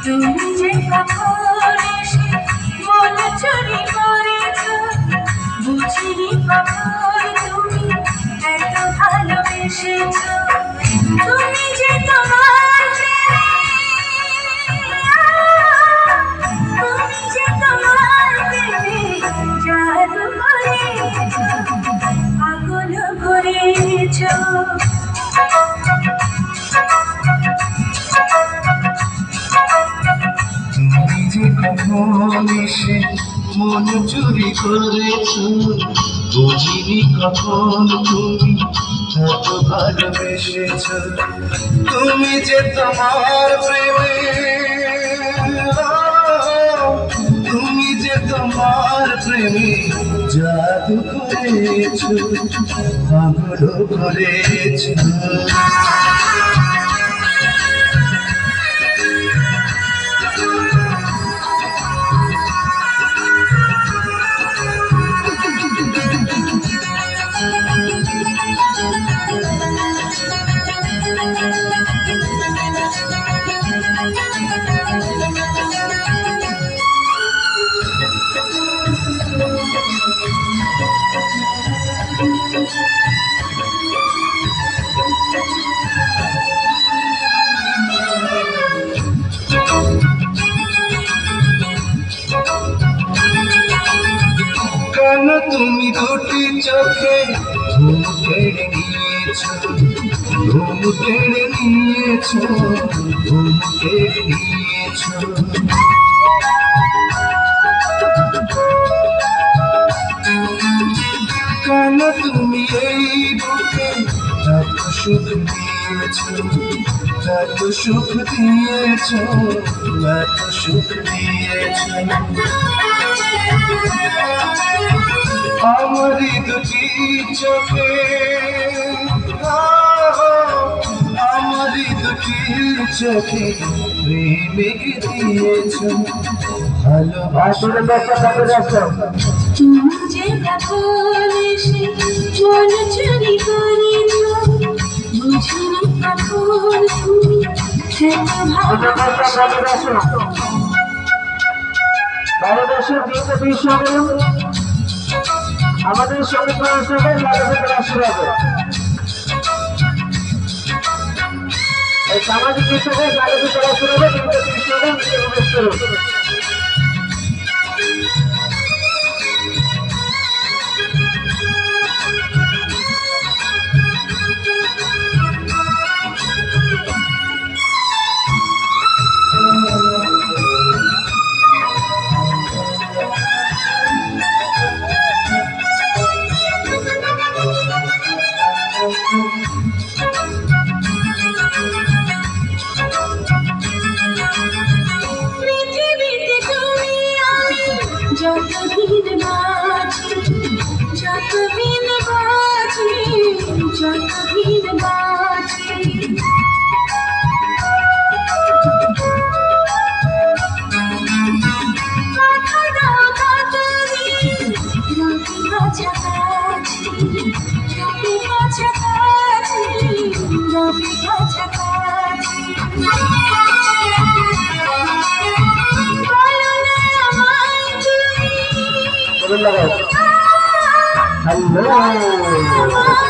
তুমি যে কখন এসে মন চুরি করেছ, বুঝিনি কখন তুমি এত ভালোবেসেছ। তুমি যে তোমার প্রেমে জাদু করেছ, পাগল করেছ। তুমি যে কখন এসে মন চুরি করেছ, বুঝিনি কখন তুমি এত ভালোবেসেছ। তুমি যে তোমার প্রেমে, তুমি যে তোমার প্রেমে জাদু করেছ, পাগল করেছ। কেন তুমি দুটি চোখে ঘুম কেড়ে নিয়েছ, ঘুম কেড়ে নিয়েছ, ঘুম কেড়ে নিয়েছ। কেন তুমি এই বুকে এত সুখ দিয়েছ, এত সুখ দিয়েছ, এত সুখ দিয়েছ। আমারই দুটি চোখে, আমারই দুটি চোখে প্রেমিক দিয়েছ, ভালোবাসা। তুমি যে কখন এসে মন চুরি করেছ, বুঝিনি কখন তুমি এত ভালোবেসেছ। আমাদের সঙ্গে পড়াশোনা আসতে হবে। এই সামাজিক হিসেবে গাড়িতে পড়াশোনা হবে, কিন্তু পৃথিবীতে তুমি আমি যতদিন বাঁচি, যতদিন বাঁচি, যতদিন বাঁচি। কথা দাও কতদিন রবি কাছাকাছি, রবি কাছাকাছি, রবি কাছাকাছি। হ্যালো।